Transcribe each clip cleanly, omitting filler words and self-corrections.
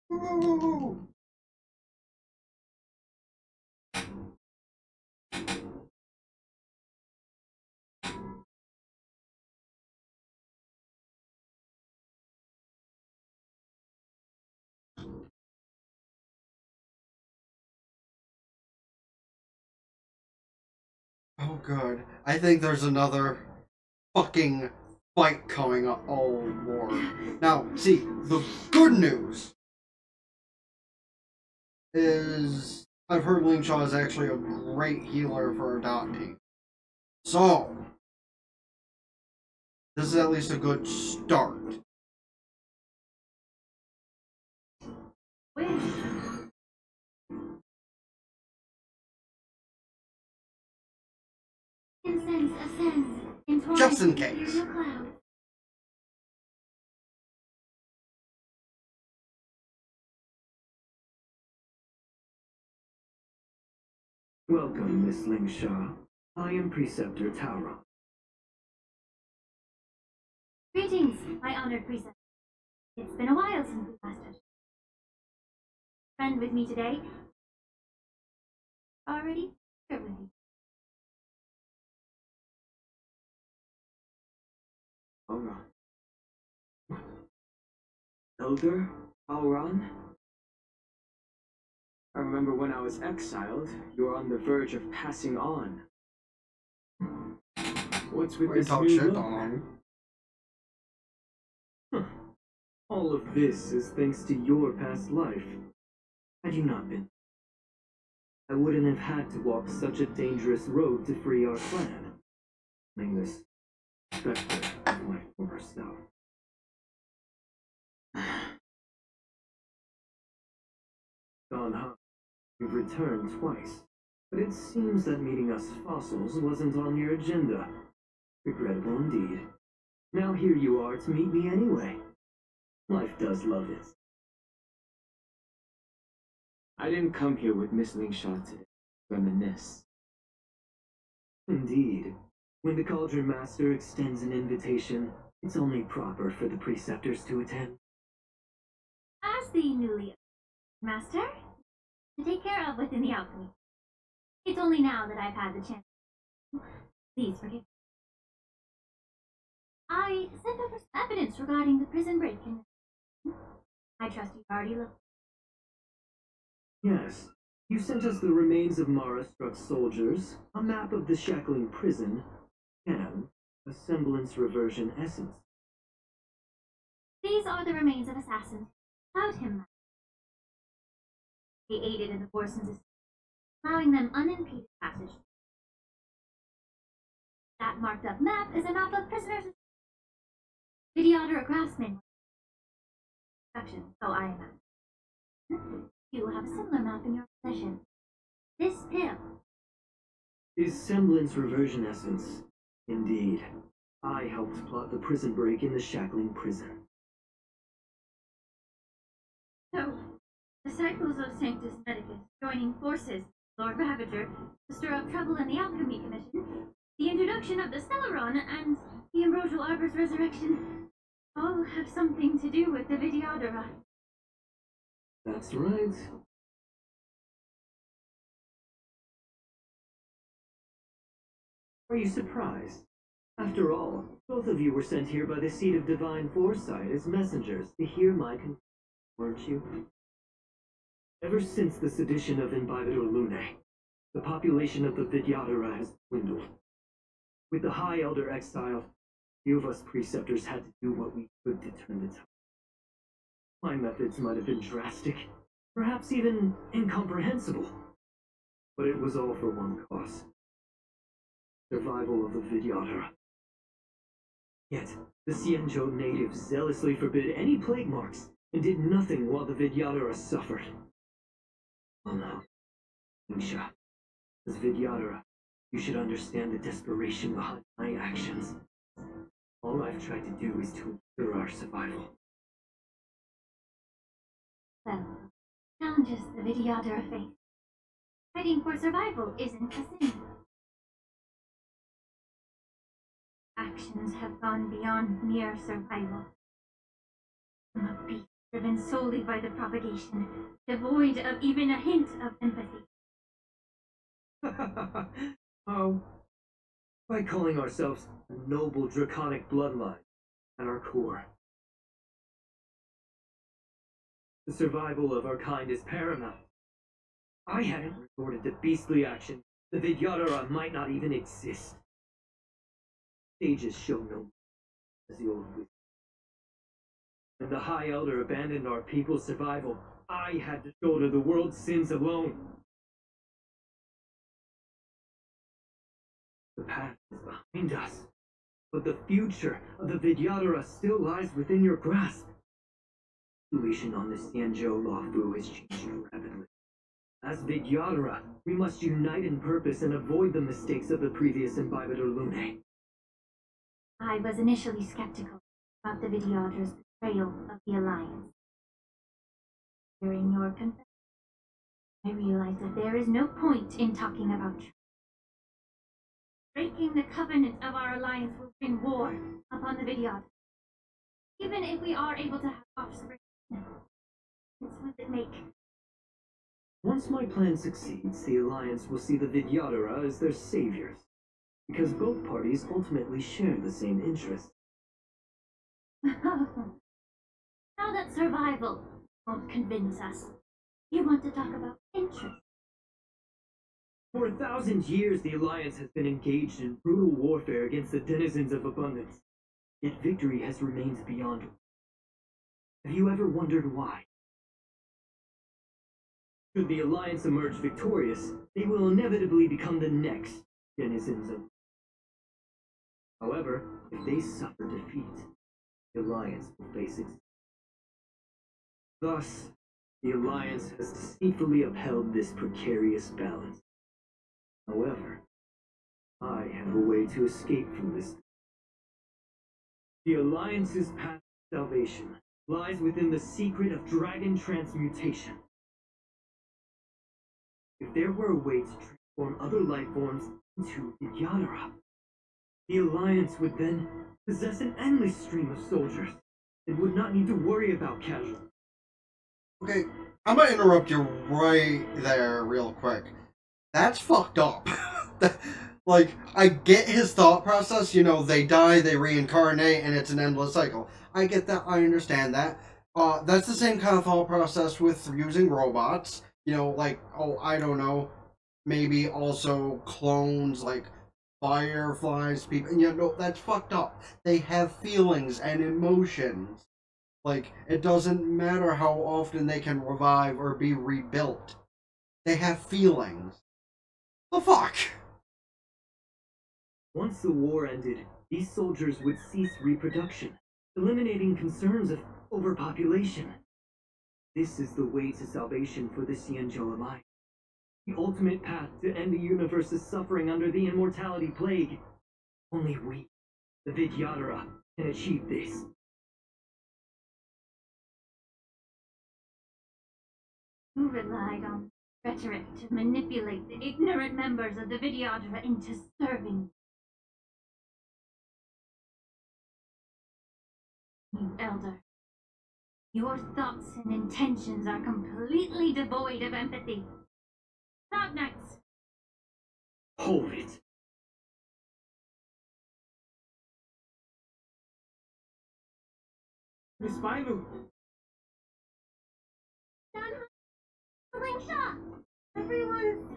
Woo! Oh god. I think there's another fucking fight coming up. Oh lord. Now, see, the good news is I've heard Lingshaw is actually a great healer for our dot team. So, this is at least a good start. Incense ascends in Just in case. Welcome, Miss Lingshaw. I am Preceptor Tauron. Greetings, my honored preceptor. It's been a while since we last touched. Friend with me today. Already here with you. Tauron. Elder Tauron? I remember when I was exiled, you were on the verge of passing on. What's with this new look? Huh. All of this is thanks to your past life. Had you not been, I wouldn't have had to walk such a dangerous road to free our clan. Being this specter of my former self. Gone home. You've returned twice, but it seems that meeting us fossils wasn't on your agenda. Regrettable indeed. Now here you are to meet me anyway. Life does love it. I didn't come here with Miss Lingshaw to reminisce. Indeed. When the Cauldron Master extends an invitation, it's only proper for the preceptors to attend. As the newly master, to take care of within the alchemy. It's only now that I've had the chance. Please forgive me. I sent over some evidence regarding the prison break in. I trust you've already looked. Yes. You sent us the remains of Mara-struck soldiers, a map of the shackling prison, and a semblance reversion essence. These are the remains of assassins without him. They aided in the Borson's escape, allowing them unimpeded passage. That marked up map is a map of prisoners. Videotter craftsman. So I imagine. You have a similar map in your possession. This pill is semblance reversion essence. Indeed. I helped plot the prison break in the shackling prison. So, disciples of Sanctus Medicus joining forces, Lord Ravager, to stir up trouble in the Alchemy Commission, the introduction of the Stellaron, and the Ambrosial Arbor's resurrection all have something to do with the Vidyadhara. That's right. Are you surprised? After all, both of you were sent here by the seat of divine foresight as messengers to hear my conclusion, weren't you? Ever since the sedition of Imbibitor Lunae, the population of the Vidyadhara has dwindled. With the High Elder exiled, few of us preceptors had to do what we could to turn the tide. My methods might have been drastic, perhaps even incomprehensible, but it was all for one cause. Survival of the Vidyadhara. Yet, the Xianzhou natives zealously forbid any plague marks and did nothing while the Vidyadhara suffered. Oh no, Lingsha, as Vidyadhara, you should understand the desperation behind my actions. All I've tried to do is to ensure our survival. Well, challenges the Vidyadhara faith. Fighting for survival isn't a sin. Actions have gone beyond mere survival. I'm a beast driven solely by the propagation, devoid of even a hint of empathy. Oh, by calling ourselves a noble draconic bloodline at our core. The survival of our kind is paramount. I hadn't resorted to beastly action, the Vidyadhara might not even exist. Sages show no as the old wisdom. When the High Elder abandoned our people's survival, I had to shoulder the world's sins alone. The past is behind us, but the future of the Vidyadhara still lies within your grasp. The situation on the Xianzhou Luofu is changing rapidly. As Vidyadhara, we must unite in purpose and avoid the mistakes of the previous Imbibitor Lunae. I was initially skeptical about the Vidyadhara's betrayal of the Alliance. During your confession, I realized that there is no point in talking about truth. Breaking the covenant of our alliance will bring war upon the Vidyadhara. Even if we are able to have offspring, what would it make? Once my plan succeeds, the Alliance will see the Vidyadhara as their saviors, because both parties ultimately share the same interests. Now that survival won't convince us, you want to talk about interest. For 1,000 years, the Alliance has been engaged in brutal warfare against the denizens of abundance, yet victory has remained beyond. Have you ever wondered why? Should the Alliance emerge victorious, they will inevitably become the next denizens of. However, if they suffer defeat, the Alliance will face it. Thus, the Alliance has deceitfully upheld this precarious balance. However, I have a way to escape from this. The Alliance's path to salvation lies within the secret of dragon transmutation. If there were a way to transform other life forms into Vidyadhara, the Alliance would then possess an endless stream of soldiers and would not need to worry about casualties. Okay, I'm gonna interrupt you right there real quick. That's fucked up. Like, I get his thought process, you know, they die, they reincarnate, and it's an endless cycle. I get that, I understand that. That's the same kind of thought process with using robots. You know, like, oh, I don't know, maybe also clones, like fireflies, people, you know, that's fucked up. They have feelings and emotions. Like, it doesn't matter how often they can revive or be rebuilt. They have feelings. The fuck? Once the war ended, these soldiers would cease reproduction, eliminating concerns of overpopulation. This is the way to salvation for the Xianzhou Alliance. The ultimate path to end the universe's suffering under the immortality plague. Only we, the Vidyadhara, can achieve this. You relied on rhetoric to manipulate the ignorant members of the Vidyadhara into serving you, Elder. Your thoughts and intentions are completely devoid of empathy. Cloud Knights! Hold it! Miss Mailu! Shot! Everyone's...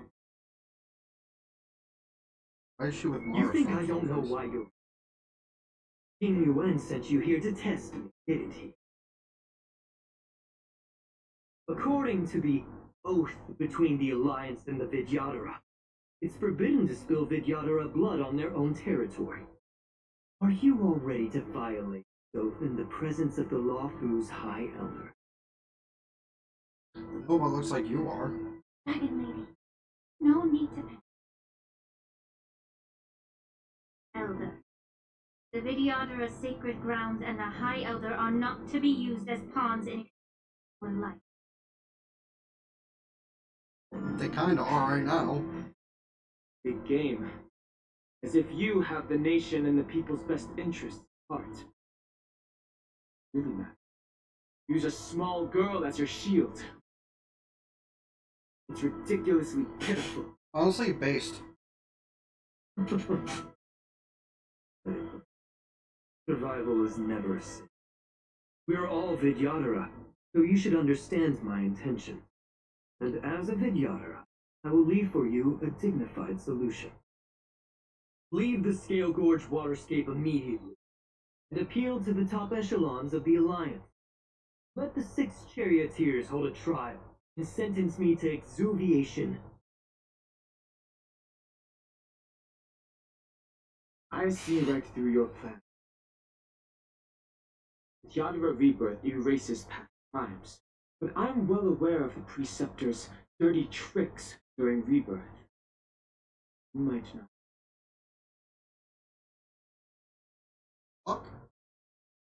Why is she with You Mars? think I don't know why you're... Tingyun sent you here to test me, didn't he? According to the oath between the Alliance and the Vidyadhara, it's forbidden to spill Vidyadhara blood on their own territory. Are you all ready to violate the oath in the presence of the Luofu's High Elder? Oh, but looks like you are. Dragon Lady, no need to panic. Elder, the Vidyadhara's sacred grounds and the High Elder are not to be used as pawns in your life. They kinda are right now. Big game. As if you have the nation and the people's best interests at heart. Really, Matt. Use a small girl as your shield. It's ridiculously pitiful. Honestly, based. Survival is never a sin. We're all Vidyadhara, so you should understand my intention. And as a Vidyadhara, I will leave for you a dignified solution. Leave the Scale Gorge waterscape immediately, and appeal to the top echelons of the Alliance. Let the 6 charioteers hold a trial, and sentence me to exuviation. I see right through your plan. Yadra Rebirth erases past crimes, but I'm well aware of the Preceptor's dirty tricks during Rebirth. You might not. Fuck.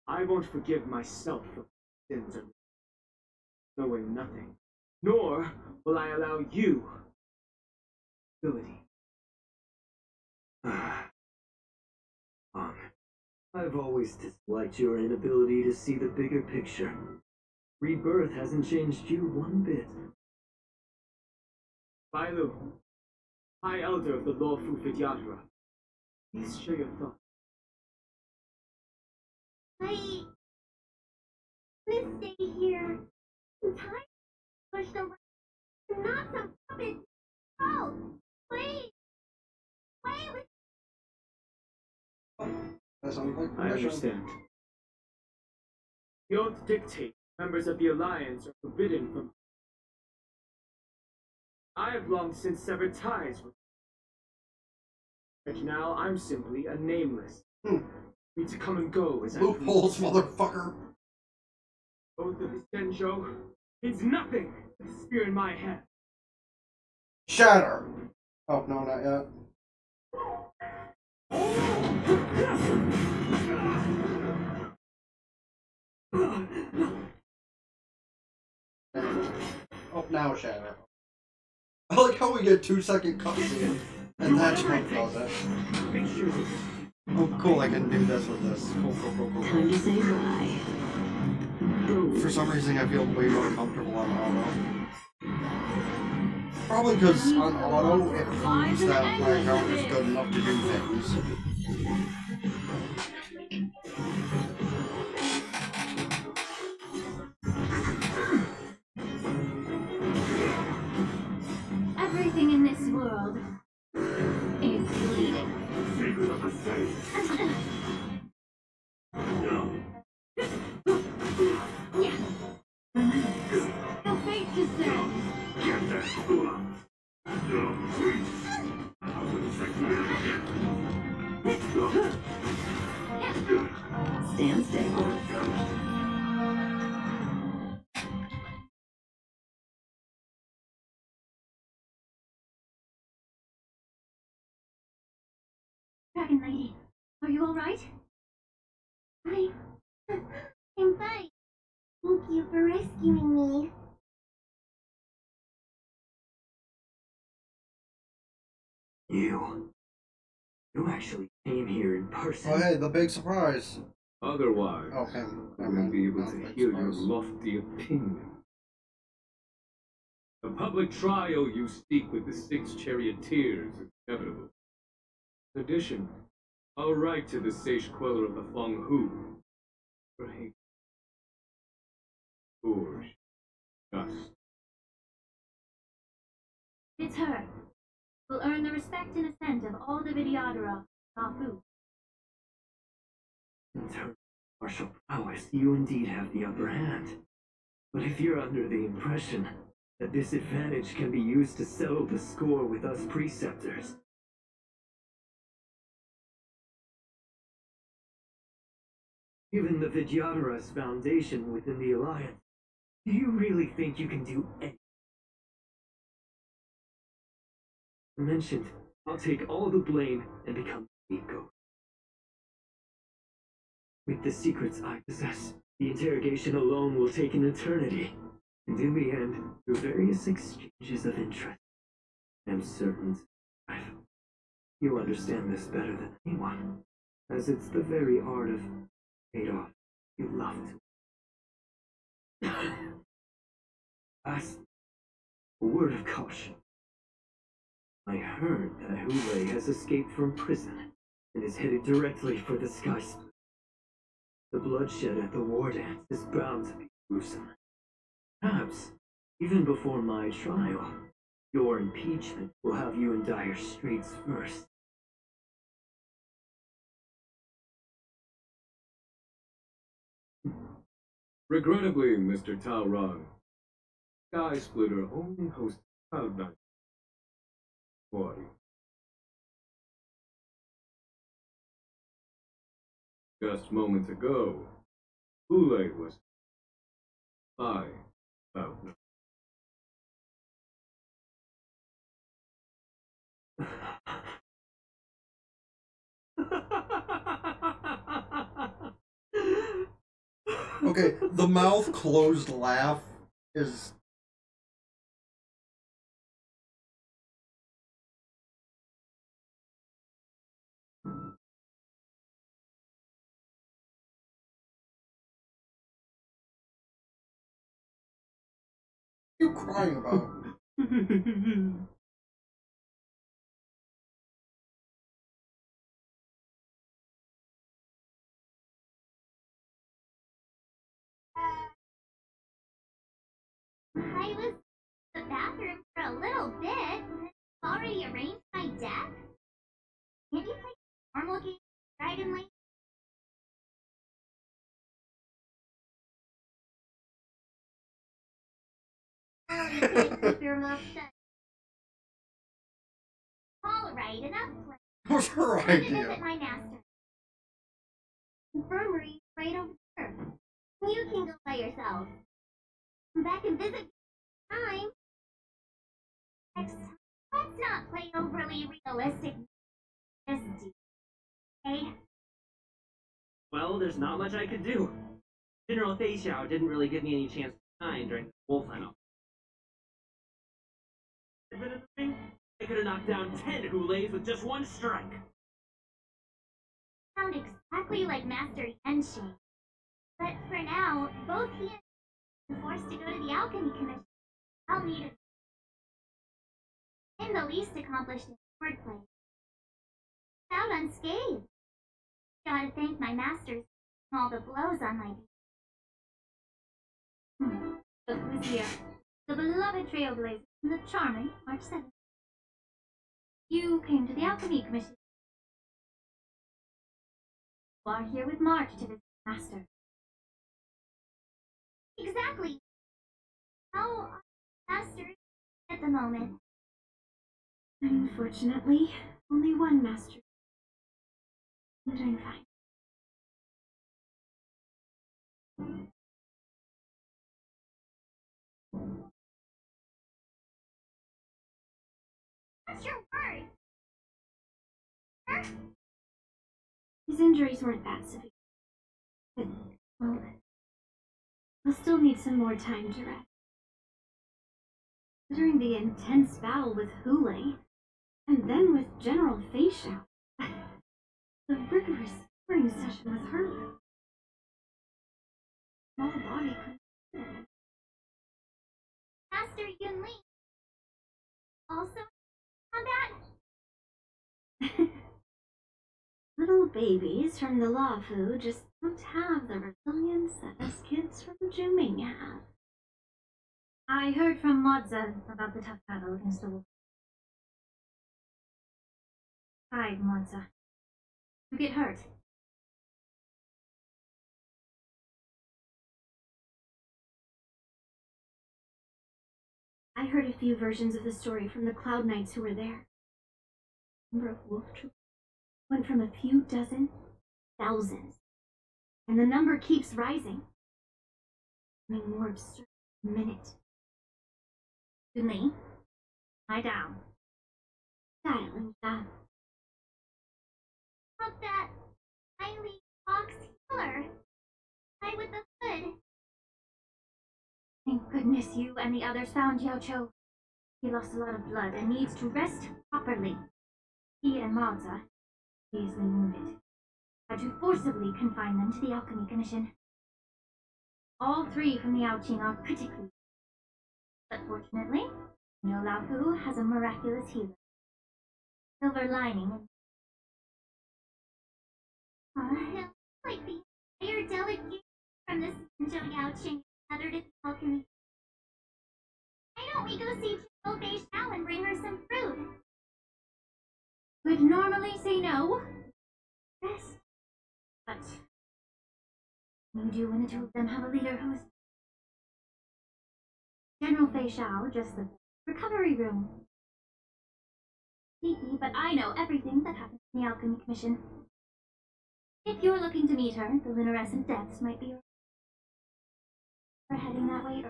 I won't forgive myself for sins of knowing nothing, nor will I allow you ability. I've always disliked your inability to see the bigger picture. Rebirth hasn't changed you one bit. Bailu, High Elder of the Lawful Vidyadhara, please share your thoughts. I want to stay here. I'm tired of pushed around. I'm not some puppet. Oh, please. Wait. That sounds like I understand. The oath dictates members of the Alliance are forbidden from. I have long since severed ties with. And now I'm simply a nameless. Free to come and go as I please. Loopholes, motherfucker. Oath of the Senjo means nothing with a spear in my hand. Shatter. Oh, no, not yet. Oh, now shatter. I like how we get 2-second cutscene, and that's what does it. Oh, cool, I can do this with this. Cool. Time to say bye. For some reason, I feel way more comfortable on auto. Probably because on auto, it proves that my account is good enough to do things. Everything in this world is bleeding. Your fate is set. Stand still. Dragon Lady, are you alright? I'm fine. Thank you for rescuing me. You actually came here in person. Oh, hey, the big surprise. Otherwise, Okay, I wouldn't be able to hear your lofty opinion. The public trial you seek with the 6 charioteers is inevitable. In addition, I'll write to the sage queller of the Feng Hu for hate. Or just. It's her. Will earn the respect and assent of all the Vidyadhara, Nafu. In terms of martial prowess, you indeed have the upper hand. But if you're under the impression that this advantage can be used to settle the score with us preceptors, given the Vidyadhara's foundation within the Alliance, do you really think you can do anything? I mentioned, I'll take all the blame and become the scapegoat. With the secrets I possess, the interrogation alone will take an eternity. And in the end, through various exchanges of interest, I'm certain you understand this better than anyone, as it's the very art of paid off you love to. Last, a word of caution. I heard that Hule has escaped from prison and is headed directly for the Sky Split. The bloodshed at the War Dance is bound to be gruesome. Perhaps, even before my trial, your impeachment will have you in dire straits first. Regrettably, Mr. Talron, Sky Splitter only hosts Cloud9. Why? Just moments ago, Hule was by Cloud9. Okay, the mouth closed laugh is. What are you crying about? I was in the bathroom for a little bit, and I've already arranged my deck. Can't you play a normal game, Dragon Link? Keep your mouth shut. All right, enough play. What's her Time to idea? visit my master. Infirmary right over there. You can go by yourself. Come back and visit time. Next time, let's not play overly realistic. Just do. Okay? Well, there's not much I could do. General Fei Xiao didn't really give me any chance to shine during the wolf hunt. If it had been, I could have knocked down 10 Huleis with just one strike. Sound exactly like Master Yenshin. But for now, both he and I are forced to go to the Alchemy Commission. I'll need it. I'm the least accomplished in swordplay. Out unscathed. Gotta thank my masters for all the blows on my Look who's here. The beloved trailblazer and the charming March 7th. You came to the Alchemy Commission. You are here with March to visit the master. Exactly. How are masters at the moment? Unfortunately, only one master. I'm doing fine. What's your word? His injuries weren't that severe. But, well, he'll still need some more time to rest. During the intense battle with Hule, and then with General Fei Xiao, the rigorous sparring session with her. Small body couldn't. Master Yunli, also combat? Little babies from the Lafu just don't have the resilience that us kids from Juming have. I heard from Modza about the tough battle against the wolf. Hi, Modza. You get hurt. I heard a few versions of the story from the Cloud Knights who were there. The number of wolf troops went from a few dozen, thousands, and the number keeps rising. Becoming more absurd a minute. Yunli, lie down. Silent down. How's that highly boxed healer? Guy with the hood. Thank goodness you and the others found Yao Cho. He lost a lot of blood and needs to rest properly. He and Maza, seriously wounded, had to forcibly confine them to the Alchemy Commission. All three from the Yaoqing are critically. But fortunately, no Laofu has a miraculous healer. Silver lining. It looks like the entire delegation from the Sinjo Yaoqing gathered at the alchemy. Why don't we go see General Fei Xiao and bring her some fruit? Would normally say no. Yes. But you do when the two of them have a leader who's General Fei Xiao just the recovery room. Sneaky, but I know everything that happens in the Alchemy Commission. If you're looking to meet her, the luminescent depths might be we're heading that way.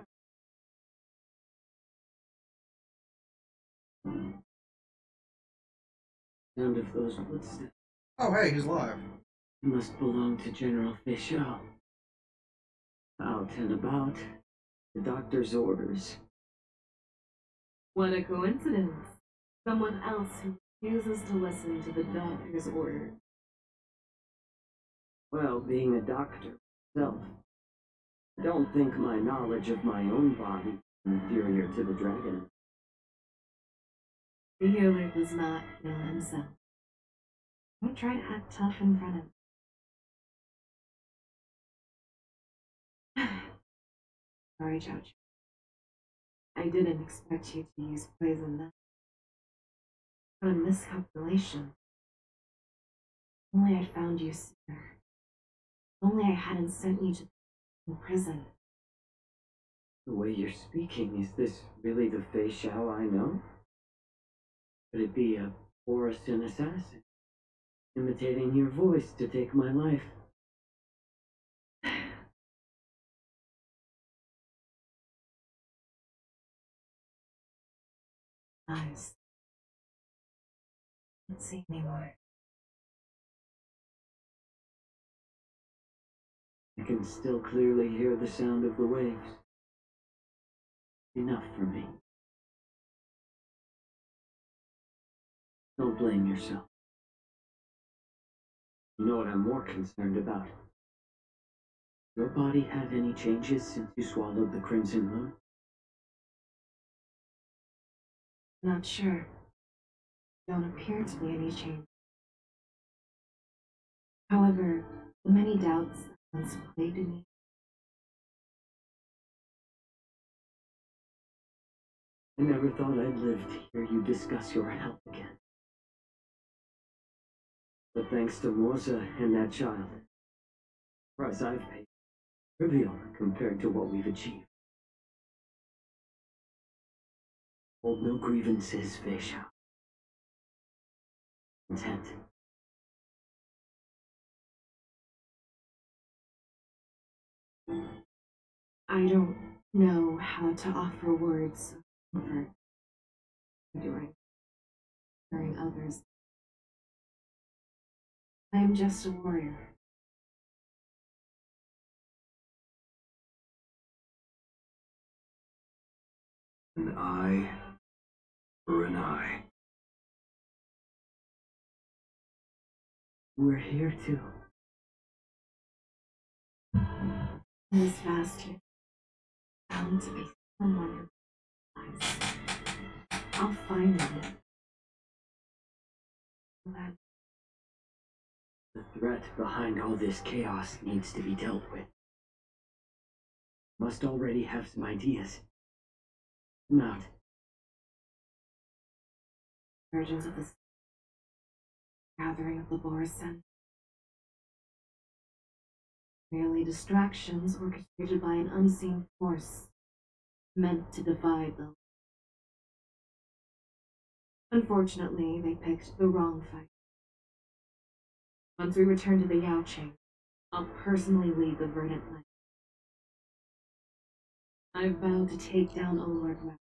Sound of those footsteps Oh, hey, he's live. must belong to General Fei Xiao. Out and about, the doctor's orders. What a coincidence. Someone else who refuses to listen to the doctor's order. Well, being a doctor myself, I don't think my knowledge of my own body is inferior to the dragon. The healer does not heal himself. Don't try to act tough in front of him. Sorry, Judge. I didn't expect you to use poison then. What a miscalculation. If only I'd found you sooner. If only I hadn't sent you to prison. The way you're speaking, is this really the Fei Xiao I know? Could it be a Orison assassin, imitating your voice to take my life? Eyes. Can't see anymore. I can still clearly hear the sound of the waves. Enough for me. Don't blame yourself. You know what I'm more concerned about? Your body had any changes since you swallowed the Crimson Moon? Not sure. Don't appear to be any change. However, the many doubts that once plagued me I never thought I'd live to hear you discuss your health again. But thanks to Moza and that child, the price I've paid is trivial compared to what we've achieved. Hold no grievances, Fei Xiao. Content. I don't know how to offer words of comfort during others. I am just a warrior. An eye for an eye. We're here too. In this vast universe, bound to be someone who lies. I'll find them. The threat behind all this chaos needs to be dealt with. Must already have some ideas. Not. Versions of the gathering of the Boris Center. Merely distractions orchestrated by an unseen force, meant to divide them. Unfortunately, they picked the wrong fight. Once we return to the Yaoqing, I'll personally lead the Verdant Land. I vowed to take down Lord Ra,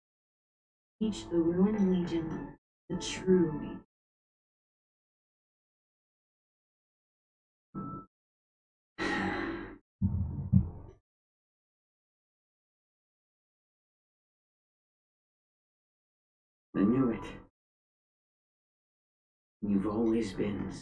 teach the ruined legion the true meaning. I knew it. You've always been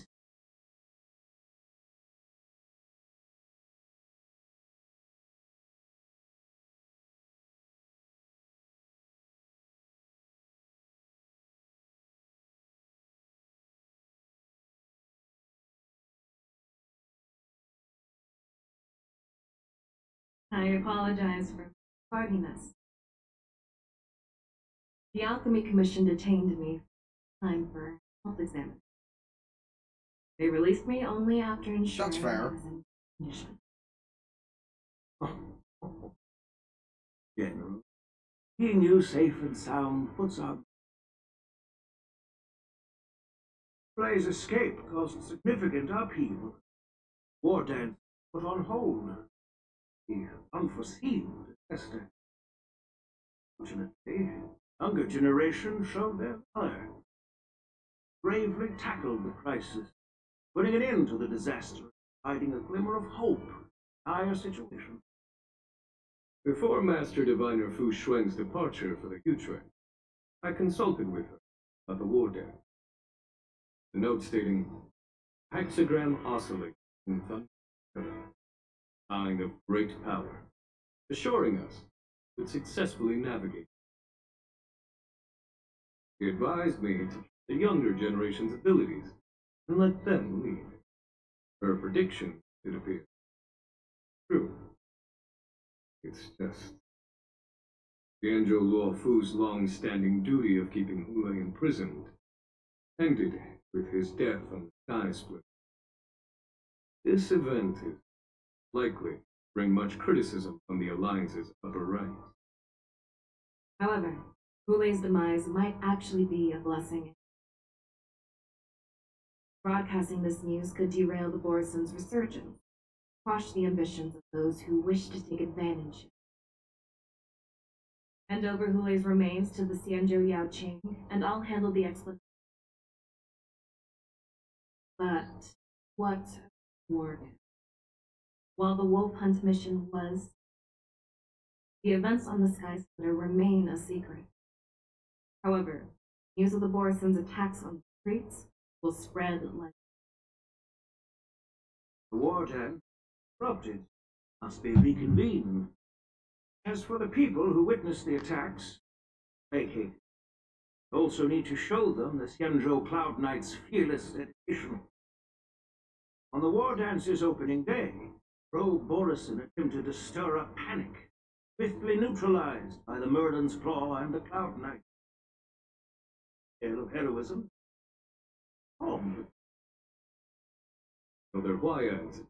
I apologize for tardiness. The Alchemy Commission detained me for time for health examination. They released me only after ensuring That's fair. I was in condition. General, seeing you safe and sound puts our Blaze escape caused significant upheaval. War dance put on hold. The unforeseen disaster. Fortunately, younger generation showed their valor. Bravely tackled the crisis, putting an end to the disaster, hiding a glimmer of hope in dire situation. Before Master Diviner Fu Xuan's departure for the Hutre, I consulted with her about the war dance. The note stating, hexagram oscillate in thunder, sign of great power, assuring us it would successfully navigate. He advised me to keep the younger generation's abilities and let them lead. Her prediction, it appears, true. It's just Tianzhou Luo Fu's long-standing duty of keeping Hula imprisoned ended with his death on the Sky Split. This event is likely to bring much criticism from the Alliance's upper ranks. However, Hulei's demise might actually be a blessing. Broadcasting this news could derail the Borison's resurgence, quash the ambitions of those who wish to take advantage. Hand over Hulei's remains to the Xianzhou Yaoqing, and I'll handle the explanation. But what war? While the wolf hunt mission was, the events on the Sky Splitter remain a secret. However, news of the Borison's attacks on the streets will spread like The war dance, corrupted, must be reconvened. As for the people who witnessed the attacks, vacated. Also need to show them the Xianzhou Cloud Knight's fearless dedication. On the war dance's opening day, Rogue Borison attempted to stir up panic, swiftly neutralized by the Merlin's Claw and the Cloud Knight. Tale of heroism. So their Huayans.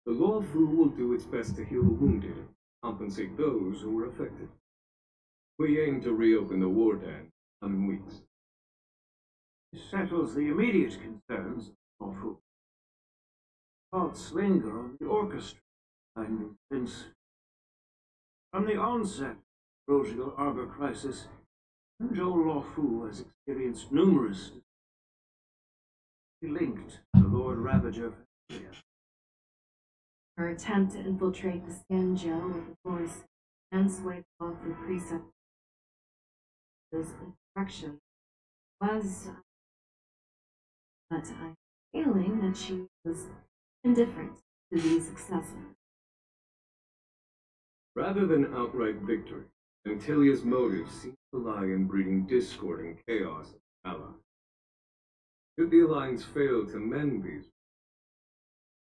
The Luo Fu will do its best to heal the wounded and compensate those who were affected. We aim to reopen the war dance in the coming weeks. This settles the immediate concerns of Fu. Thoughts linger on the orchestra, and since from the onset of the Rogial Arbor crisis, Zhou Luofu has experienced numerous linked to Lord Ravager. her attempt to infiltrate the Xianzhou with the force and sway off the precept. This instruction was, but I'm feeling that she was indifferent to these successes. Rather than outright victory, Antilia's motives seem to lie in breeding discord and chaos in the Allies. Should the Alliance fail to mend these,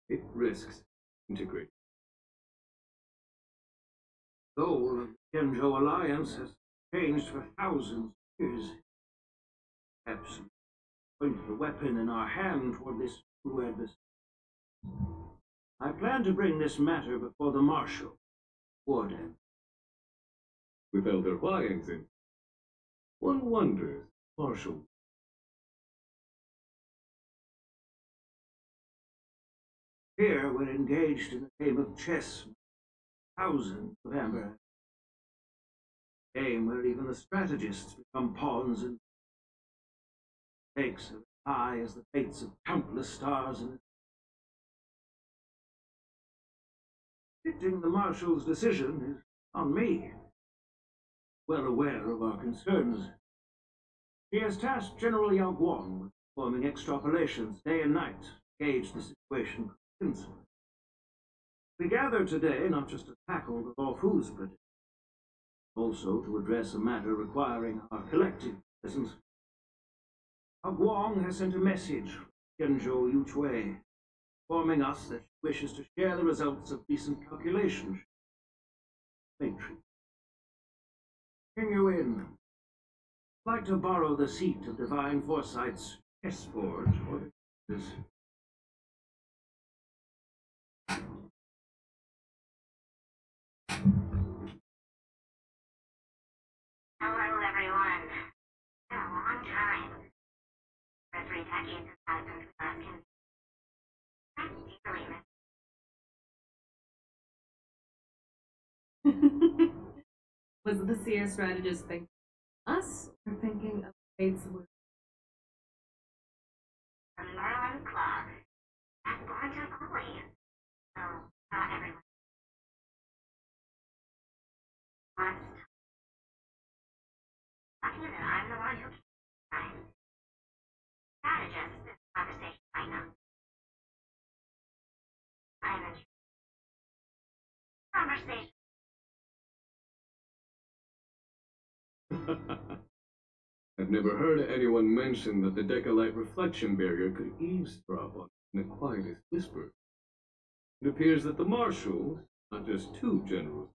it risks integrating. The goal of the Xianzhou Alliance has changed for thousands of years. Perhaps point the weapon in our hand toward this new adversary. I plan to bring this matter before the Marshal, Warden. With Elder Huayans in, one wonders, Marshal. Here we're engaged in a game of chess with thousands of amber. A game where even the strategists become pawns and stakes are as high as the fates of countless stars in it. Predicting the Marshal's decision is on me. Well aware of our concerns. He has tasked General Yao Guang with performing extrapolations day and night to gauge the situation. We gather today not just to tackle the Luo Fu's prediction, also to address a matter requiring our collective presence. Yao Guang has sent a message from Tianzhou Yuchui, informing us that she wishes to share the results of recent calculations matrix. Tingyun, like to borrow the seat of Divine Foresight's chessboard for this. Hello, everyone. It's been a long time. For 3 decades since I've been to last convention. I'm deeply missing. Was the seer strategist thinking of us or thinking of Fate's word? The Merlin's Claw. That's born to bully. So, not everyone. Must. Lucky that I'm the one who can decide. Strategist, this conversation might not. I'm in conversation. I've never heard anyone mention that the Decalite reflection barrier could eavesdrop on the quietest whisper. It appears that the Marshal, not just 2 generals,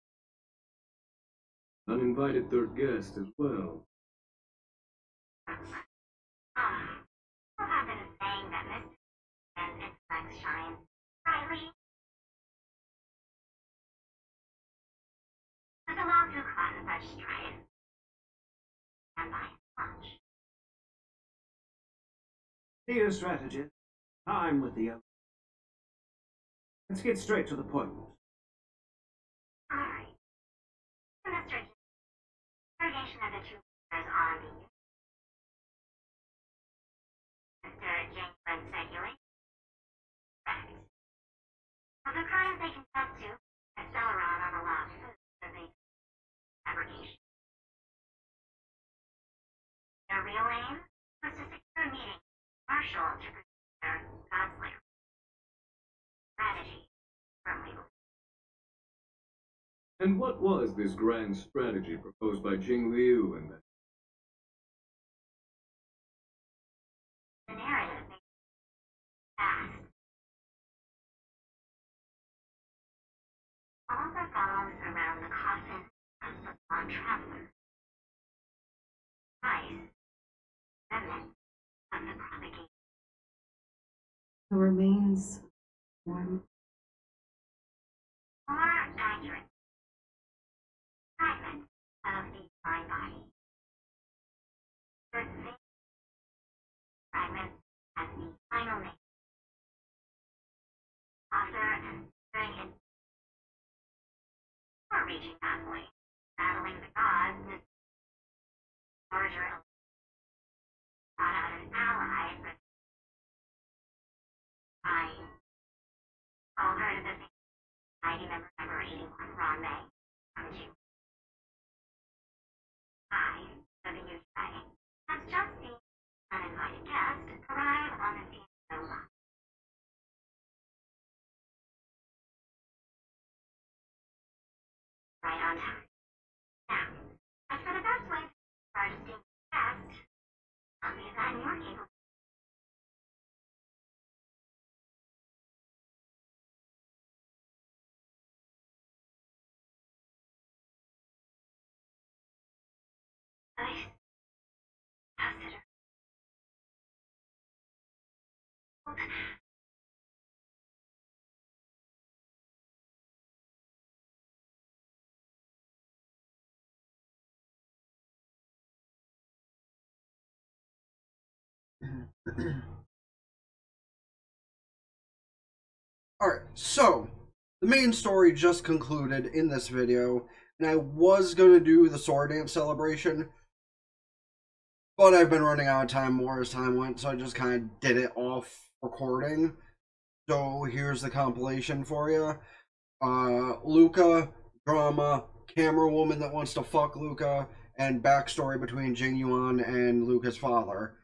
uninvited third guest as well. People have been saying that Mr. and intellect shines brightly. But the law took on such strife. And by much. Dear strategist, I'm with the other. Let's get straight to the point. Alright. Mr. Interrogation of the 2 leaders on the Mr. Tingyun speculate. Correct. Of the crimes they confess to, Acceleron on the law for the fabrication. Their real aim was to secure a meeting with Marshall to pursue their Godslayer strategy firmly believed. And what was this grand strategy proposed by Jing Liu and that? The narrative makes it fast. All revolves around the coffin of the blonde traveler. Price, remnant of the propagation. The remains warm. More accurate, fragment of the divine body. The same fragment as the final name. Author and during it. Before reaching that point, battling the gods, this larger sought out an ally for I all heard of the thing. I remember number 81 Ron May on the June. I, WJ, has just seen an uninvited guest arrive on the scene so long. Right on time. Now, as for the best way to start a distinct guest, I'll leave that in your capable. Nice. Consider. Alright, so the main story just concluded in this video, and I was going to do the sword dance celebration, but I've been running out of time more as time went, so I just kind of did it off recording. So here's the compilation for you. Luca, drama, camera woman that wants to fuck Luca, and backstory between Tingyun and Luca's father.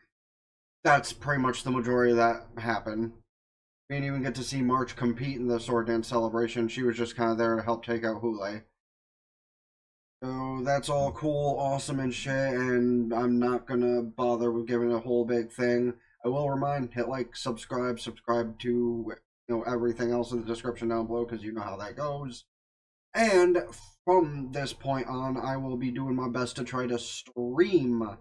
That's pretty much the majority of that happened. We didn't even get to see March compete in the sword dance celebration. She was just kind of there to help take out Hule. So that's all cool, awesome and shit, and I'm not gonna bother with giving it a whole big thing. I will remind, hit like, subscribe to everything else in the description down below, because you know how that goes. And from this point on, I will be doing my best to try to stream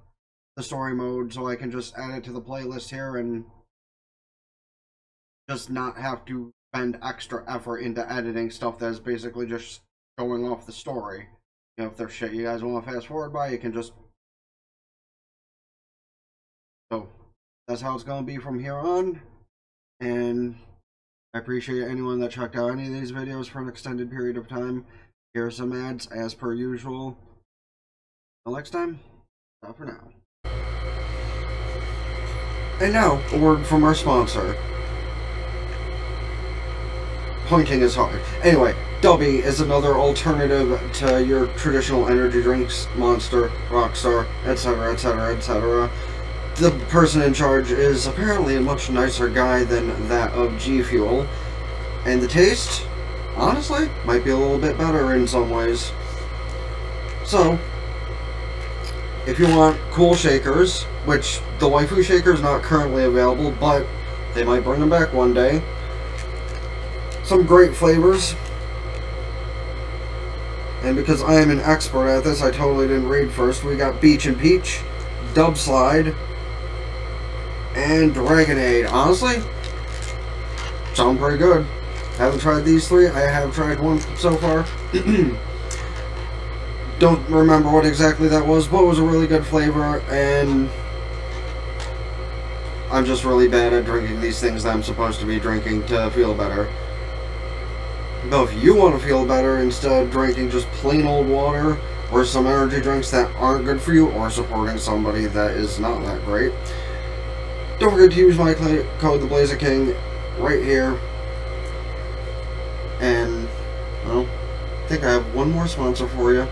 the story mode so I can just add it to the playlist here and just not have to spend extra effort into editing stuff that is basically just going off the story. You know, if there's shit you guys want to fast forward by, you can just... So, that's how it's going to be from here on. And I appreciate anyone that checked out any of these videos for an extended period of time. Here are some ads, as per usual. Until next time, bye for now. And now, a word from our sponsor. Pointing is hard. Anyway, Dubby is another alternative to your traditional energy drinks, Monster, Rockstar, etc., etc., etc. The person in charge is apparently a much nicer guy than that of G Fuel. And the taste, honestly, might be a little bit better in some ways. So, if you want cool shakers, which the waifu shaker is not currently available, but they might bring them back one day. Some great flavors. And because I am an expert at this, I totally didn't read first. We got Beach and Peach, Dub Slide, and Dragonade. Honestly, sound pretty good. Haven't tried these three. I have tried one so far. Don't remember what exactly that was, but it was a really good flavor, and I'm just really bad at drinking these things that I'm supposed to be drinking to feel better. Though if you want to feel better, instead of drinking just plain old water or some energy drinks that aren't good for you, or supporting somebody that is not that great, don't forget to use my code TheBlazeKing right here. And, well, I think I have one more sponsor for you.